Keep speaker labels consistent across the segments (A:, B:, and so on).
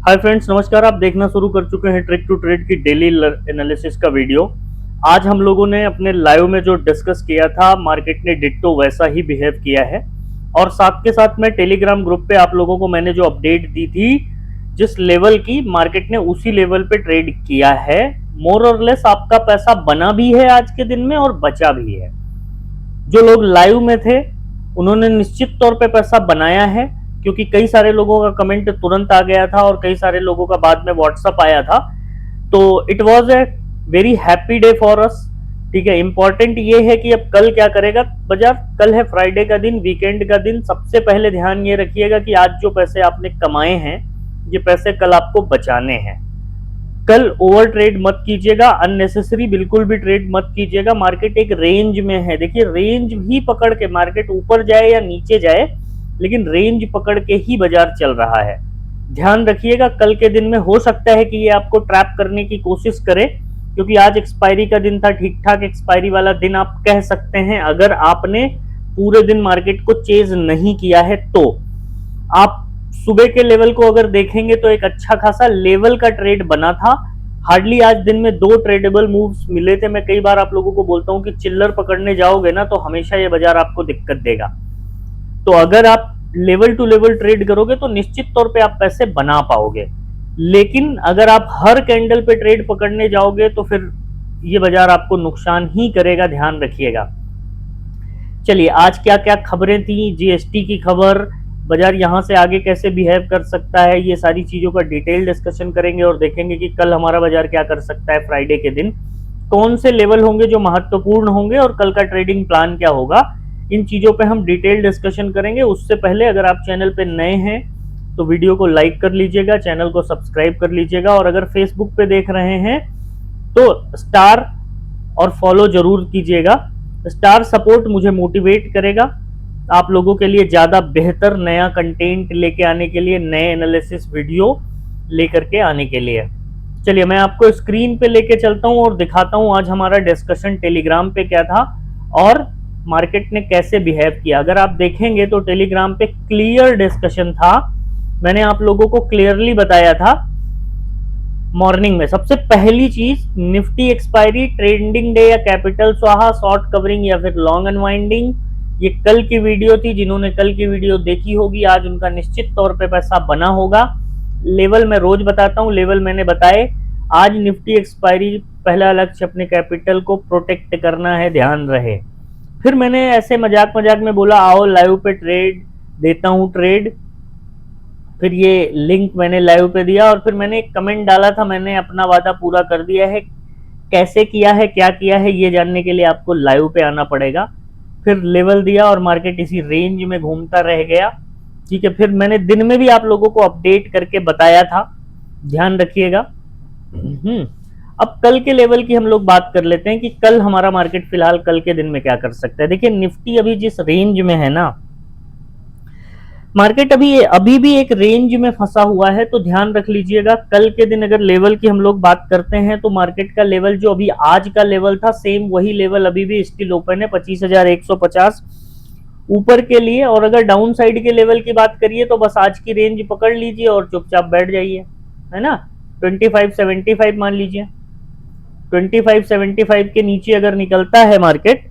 A: Hi friends, नमस्कार। आप देखना शुरू कर चुके हैं ट्रिक टू ट्रेड की डेली एनालिसिस का वीडियो। आज हम लोगों ने अपने लाइव में जो डिस्कस किया था, मार्केट ने डिट्टो वैसा ही बिहेव किया है। और साथ के साथ में टेलीग्राम ग्रुप पे आप लोगों को मैंने जो अपडेट दी थी, जिस लेवल की, मार्केट ने उसी लेवल पे ट्रेड किया है। मोर और लेस आपका पैसा बना भी है आज के दिन में और बचा भी है। जो लोग लाइव में थे उन्होंने निश्चित तौर पे पैसा बनाया है, क्योंकि कई सारे लोगों का कमेंट तुरंत आ गया था और कई सारे लोगों का बाद में व्हाट्सअप आया था। तो it was a very happy day for us. ठीक है, इंपॉर्टेंट ये है कि अब कल क्या करेगा बाजार। कल है फ्राइडे का दिन, वीकेंड का दिन। सबसे पहले ध्यान ये रखिएगा कि आज जो पैसे आपने कमाए हैं, ये पैसे कल आपको बचाने हैं। कल ओवर ट्रेड मत कीजिएगा, अननेसेसरी बिल्कुल भी ट्रेड मत कीजिएगा। मार्केट एक रेंज में है। देखिए, रेंज भी पकड़ के मार्केट ऊपर जाए या नीचे जाए, लेकिन रेंज पकड़ के ही बाजार चल रहा है। ध्यान रखिएगा, कल के दिन में हो सकता है कि ये आपको ट्रैप करने की कोशिश करे, क्योंकि आज एक्सपायरी का दिन था। ठीक ठाक एक्सपायरी वाला दिन आप कह सकते हैं, अगर आपने पूरे दिन मार्केट को चेज नहीं किया है तो। आप सुबह के लेवल को अगर देखेंगे तो एक अच्छा खासा लेवल का ट्रेड बना था। हार्डली आज दिन में 2 ट्रेडेबल मूव्स मिले थे। मैं कई बार आप लोगों को बोलता हूं कि चिल्लर पकड़ने जाओगे ना, तो हमेशा ये बाजार आपको दिक्कत देगा। तो अगर आप लेवल टू लेवल ट्रेड करोगे तो निश्चित तौर पे आप पैसे बना पाओगे। लेकिन अगर आप हर कैंडल पे ट्रेड पकड़ने जाओगे तो फिर ये बाजार आपको नुकसान ही करेगा। ध्यान रखिएगा। चलिए, आज क्या क्या खबरें थी। जीएसटी की खबर, बाजार यहां से आगे कैसे बिहेव कर सकता है, ये सारी चीजों का डिटेल डिस्कशन करेंगे और देखेंगे कि कल हमारा बाजार क्या कर सकता है। फ्राइडे के दिन कौन से लेवल होंगे जो महत्वपूर्ण होंगे और कल का ट्रेडिंग प्लान क्या होगा, इन चीजों पे हम डिटेल डिस्कशन करेंगे। उससे पहले अगर आप चैनल पे नए हैं तो वीडियो को लाइक कर लीजिएगा, चैनल को सब्सक्राइब कर लीजिएगा, और अगर फेसबुक पे देख रहे हैं तो स्टार और फॉलो जरूर कीजिएगा। स्टार सपोर्ट मुझे मोटिवेट करेगा आप लोगों के लिए ज्यादा बेहतर नया कंटेंट लेके आने के लिए, नए एनालिसिस वीडियो लेकर के आने के लिए। चलिए, मैं आपको स्क्रीन पे लेके चलता हूं और दिखाता हूं आज हमारा डिस्कशन टेलीग्राम पे क्या था और मार्केट ने कैसे बिहेव किया। अगर आप देखेंगे तो टेलीग्राम पे क्लियर डिस्कशन था। मैंने आप लोगों को क्लियरली बताया था मॉर्निंग में। सबसे पहली चीज, निफ्टी एक्सपायरी, ट्रेंडिंग डे या कैपिटल स्वाहा, शॉर्ट कवरिंग या फिर लॉन्ग अनवाइंडिंग, ये कल की वीडियो थी। जिन्होंने कल की वीडियो देखी होगी आज उनका निश्चित तौर पे पैसा बना होगा। लेवल मैं रोज बताता हूँ, लेवल मैंने बताए। आज निफ्टी एक्सपायरी, पहला लक्ष्य अपने कैपिटल को प्रोटेक्ट करना है, ध्यान रहे। फिर मैंने ऐसे मजाक मजाक में बोला आओ लाइव पे ट्रेड देता हूँ ट्रेड। फिर ये लिंक मैंने लाइव पे दिया और फिर मैंने एक कमेंट डाला था, मैंने अपना वादा पूरा कर दिया है। कैसे किया है, क्या किया है, ये जानने के लिए आपको लाइव पे आना पड़ेगा। फिर लेवल दिया और मार्केट इसी रेंज में घूमता रह गया। ठीक है, फिर मैंने दिन में भी आप लोगों को अपडेट करके बताया था, ध्यान रखिएगा। अब कल के लेवल की हम लोग बात कर लेते हैं कि कल हमारा मार्केट फिलहाल कल के दिन में क्या कर सकता है। देखिए, निफ्टी अभी जिस रेंज में है ना, मार्केट अभी भी एक रेंज में फंसा हुआ है। तो ध्यान रख लीजिएगा, कल के दिन अगर लेवल की हम लोग बात करते हैं तो मार्केट का लेवल जो अभी आज का लेवल था, सेम वही लेवल अभी भी स्टिल ओपन है, 25,150 ऊपर के लिए। और अगर डाउन साइड के लेवल की बात करिए तो बस आज की रेंज पकड़ लीजिए और चुपचाप बैठ जाइए, है ना। 2575 मान लीजिए। 2575 के नीचे अगर निकलता है मार्केट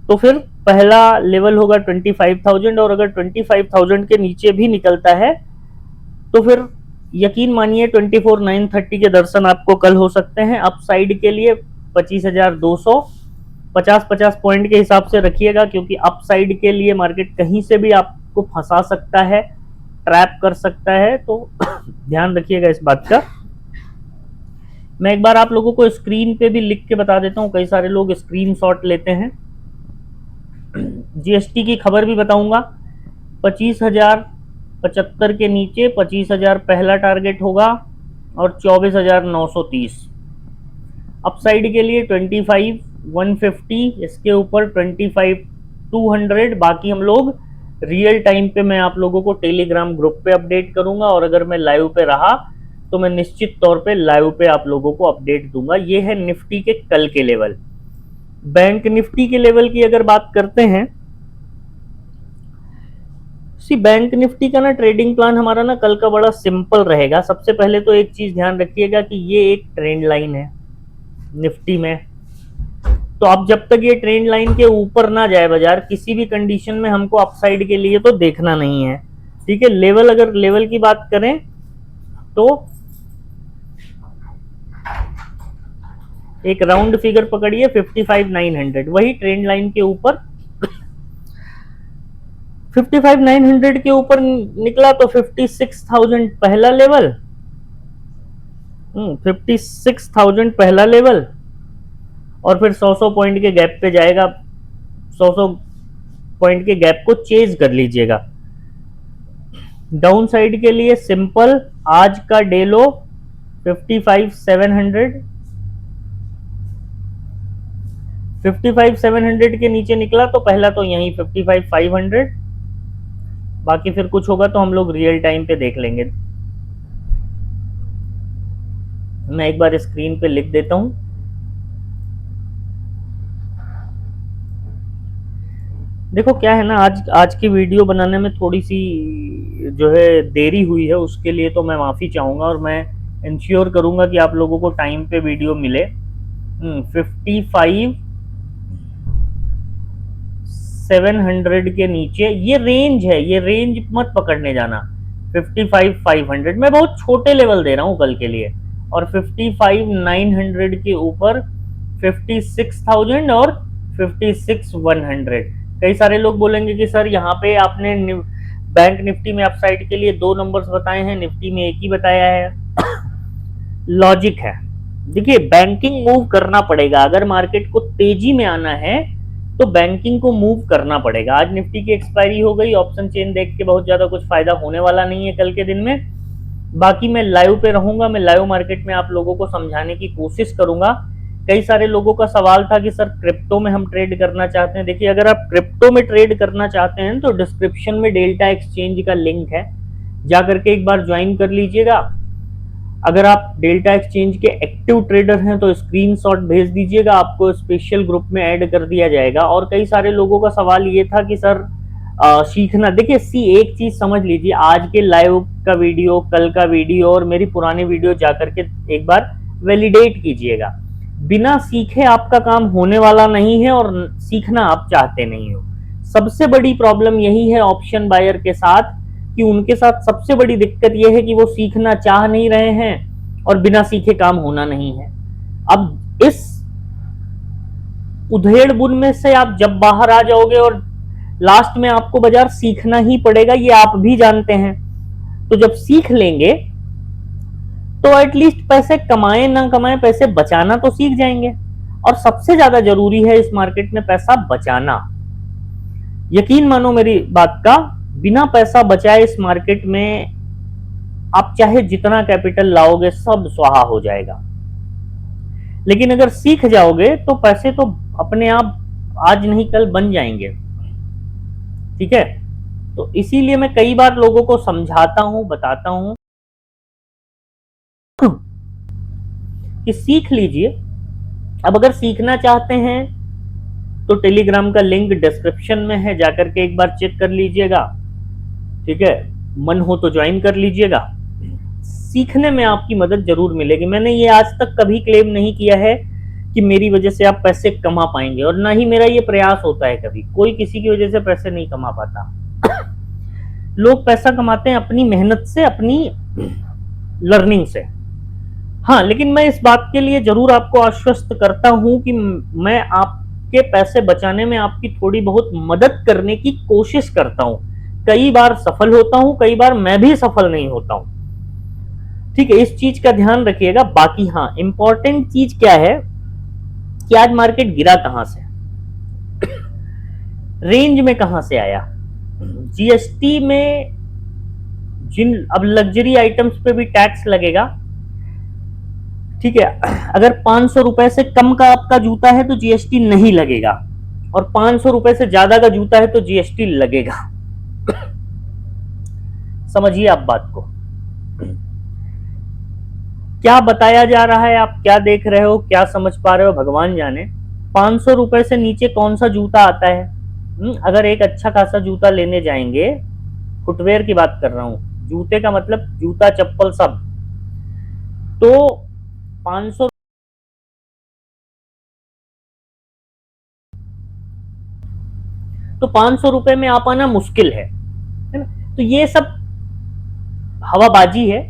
A: तो फिर पहला लेवल होगा 25,000, और अगर 25,000 के नीचे भी निकलता है तो फिर यकीन मानिए 24,930 के दर्शन आपको कल हो सकते हैं। अप साइड के लिए 25,200, 50-50 पॉइंट के हिसाब से रखिएगा, क्योंकि अप साइड के लिए मार्केट कहीं से भी आपको फंसा सकता है, ट्रैप कर सकता है। तो ध्यान रखिएगा इस बात का। मैं एक बार आप लोगों को स्क्रीन पे भी लिख के बता देता हूं, कई सारे लोग स्क्रीनशॉट लेते हैं। जीएसटी की खबर भी बताऊंगा। 25,075 के नीचे 25,000 पहला टारगेट होगा और 24,930। अपसाइड के लिए 25,150, इसके ऊपर 25,200। बाकी हम लोग रियल टाइम पे मैं आप लोगों को टेलीग्राम ग्रुप पे अपडेट करूंगा, और अगर मैं लाइव पे रहा तो मैं निश्चित तौर पे लाइव पे आप लोगों को अपडेट दूंगा। ये है निफ्टी के कल के लेवल। बैंक निफ्टी के लेवल की अगर बात करते हैं सी बैंक निफ्टी का ना ट्रेडिंग प्लान हमारा ना कल का बड़ा सिंपल रहेगा। सबसे पहले तो एक चीज ध्यान रखिएगा कि ये एक ट्रेंड लाइन है निफ्टी में। तो अब जब तक ये ट्रेंड लाइन के ऊपर ना जाए बाजार, किसी भी कंडीशन में हमको अपसाइड के लिए तो देखना नहीं है। ठीक है, लेवल, अगर लेवल की बात करें तो एक राउंड फिगर पकड़िए 55,900, वही ट्रेंड लाइन के ऊपर 55,900 के ऊपर निकला तो 56,000 पहला लेवल, 56,000 पहला लेवल, और फिर 100 पॉइंट के गैप पे जाएगा। 100 पॉइंट के गैप को चेज कर लीजिएगा। डाउन साइड के लिए सिंपल, आज का डे लो 55,700, 55,700 के नीचे निकला तो पहला तो यही 55,500। बाकी फिर कुछ होगा तो हम लोग रियल टाइम पे देख लेंगे। मैं एक बार स्क्रीन पे लिख देता हूं। देखो क्या है ना, आज की वीडियो बनाने में थोड़ी सी जो है देरी हुई है, उसके लिए तो मैं माफ़ी चाहूँगा, और मैं इंश्योर करूँगा कि आप लोगों को टाइम पे वीडियो मिले। 55,700 के नीचे ये रेंज है, ये रेंज मत पकड़ने जाना। 55,500 मैं बहुत छोटे लेवल दे रहा हूँ कल के लिए, और 55,900 के ऊपर 56,000 और 56,100। कई सारे लोग बोलेंगे कि सर यहाँ पे आपने बैंक निफ्टी में अपसाइड के लिए 2 नंबर्स बताए हैं, निफ्टी में 1 ही बताया है। लॉजिक है, देखिए बैंकिंग मूव करना पड़ेगा। अगर मार्केट को तेजी में आना है तो बैंकिंग को मूव करना पड़ेगा। आज निफ्टी की एक्सपायरी हो गई, ऑप्शन चेन देख के बहुत ज्यादा कुछ फायदा होने वाला नहीं है कल के दिन में। बाकी मैं लाइव पे रहूंगा, मैं लाइव मार्केट में आप लोगों को समझाने की कोशिश करूंगा। कई सारे लोगों का सवाल था कि सर क्रिप्टो में हम ट्रेड करना चाहते हैं। देखिए, अगर आप क्रिप्टो में ट्रेड करना चाहते हैं तो डिस्क्रिप्शन में डेल्टा एक्सचेंज का लिंक है, जा करके एक बार ज्वाइन कर लीजिएगा। अगर आप डेल्टा एक्सचेंज के एक्टिव ट्रेडर हैं तो स्क्रीनशॉट भेज दीजिएगा, आपको स्पेशल ग्रुप में ऐड कर दिया जाएगा। और कई सारे लोगों का सवाल ये था कि सर सीखना, देखिए एक चीज समझ लीजिए, आज के लाइव का वीडियो, कल का वीडियो और मेरी पुरानी वीडियो जाकर के एक बार वैलिडेट कीजिएगा। बिना सीखे आपका काम होने वाला नहीं है, और सीखना आप चाहते नहीं हो। सबसे बड़ी प्रॉब्लम यही है ऑप्शन बायर के साथ, कि उनके साथ सबसे बड़ी दिक्कत यह है कि वो सीखना चाह नहीं रहे हैं, और बिना सीखे काम होना नहीं है। अब इस उधेड़ बुन में से आप जब बाहर आ जाओगे और लास्ट में आपको बाजार सीखना ही पड़ेगा, ये आप भी जानते हैं। तो जब सीख लेंगे तो एटलीस्ट पैसे कमाए ना कमाए, पैसे बचाना तो सीख जाएंगे। और सबसे ज्यादा जरूरी है इस मार्केट में पैसा बचाना। यकीन मानो मेरी बात का, बिना पैसा बचाए इस मार्केट में आप चाहे जितना कैपिटल लाओगे सब स्वाहा हो जाएगा। लेकिन अगर सीख जाओगे तो पैसे तो अपने आप आज नहीं कल बन जाएंगे। ठीक है, तो इसीलिए मैं कई बार लोगों को समझाता हूं, बताता हूं कि सीख लीजिए। अब अगर सीखना चाहते हैं तो टेलीग्राम का लिंक डिस्क्रिप्शन में है, जाकर के एक बार चेक कर लीजिएगा। ठीक है, मन हो तो ज्वाइन कर लीजिएगा। सीखने में आपकी मदद जरूर मिलेगी। मैंने ये आज तक कभी क्लेम नहीं किया है कि मेरी वजह से आप पैसे कमा पाएंगे, और ना ही मेरा ये प्रयास होता है। कभी कोई किसी की वजह से पैसे नहीं कमा पाता। लोग पैसा कमाते हैं अपनी मेहनत से, अपनी लर्निंग से। हाँ, लेकिन मैं इस बात के लिए जरूर आपको आश्वस्त करता हूं कि मैं आपके पैसे बचाने में आपकी थोड़ी बहुत मदद करने की कोशिश करता हूं। कई बार सफल होता हूं, कई बार मैं भी सफल नहीं होता हूं। ठीक है, इस चीज का ध्यान रखिएगा। बाकी हाँ, इंपॉर्टेंट चीज क्या है कि आज मार्केट गिरा कहां से, रेंज में कहां से आया। जीएसटी में जिन अब लग्जरी आइटम्स पे भी टैक्स लगेगा। ठीक है, अगर 500 रुपए से कम का आपका जूता है तो जीएसटी नहीं लगेगा, और 500 रुपए से ज्यादा का जूता है तो जीएसटी लगेगा। समझिए आप बात को, क्या बताया जा रहा है, आप क्या देख रहे हो, क्या समझ पा रहे हो, भगवान जाने। 500 रुपए से नीचे कौन सा जूता आता है। अगर एक अच्छा खासा जूता लेने जाएंगे फुटवेयर की बात कर रहा हूँ, जूते का मतलब जूता चप्पल सब। तो 500 तो 500 रुपए में आ पाना मुश्किल है ना। तो ये सब हवाबाजी है।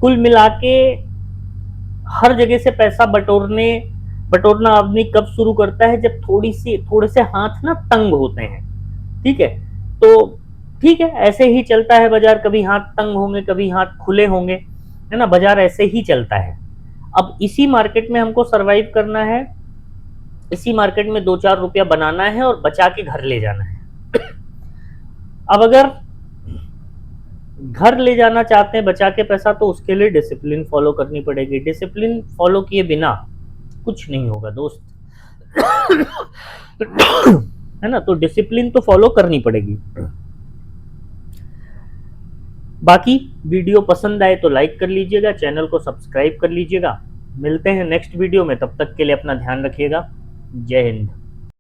A: कुल मिला के हर जगह से पैसा बटोरना आदमी कब शुरू करता है, जब थोड़े से हाथ ना तंग होते हैं। ठीक है, तो ठीक है, ऐसे ही चलता है बाजार, कभी हाथ तंग होंगे, कभी हाथ खुले होंगे, है ना, बाजार ऐसे ही चलता है। अब इसी मार्केट में हमको सरवाइव करना है, इसी मार्केट में 2-4 रुपया बनाना है और बचा के घर ले जाना है। अब अगर घर ले जाना चाहते हैं बचा के पैसा, तो उसके लिए डिसिप्लिन फॉलो करनी पड़ेगी। डिसिप्लिन फॉलो किए बिना कुछ नहीं होगा दोस्त। है ना, तो डिसिप्लिन तो फॉलो करनी पड़ेगी। बाकी वीडियो पसंद आए तो लाइक कर लीजिएगा, चैनल को सब्सक्राइब कर लीजिएगा। मिलते हैं नेक्स्ट वीडियो में, तब तक के लिए अपना ध्यान रखिएगा। जय हिंद।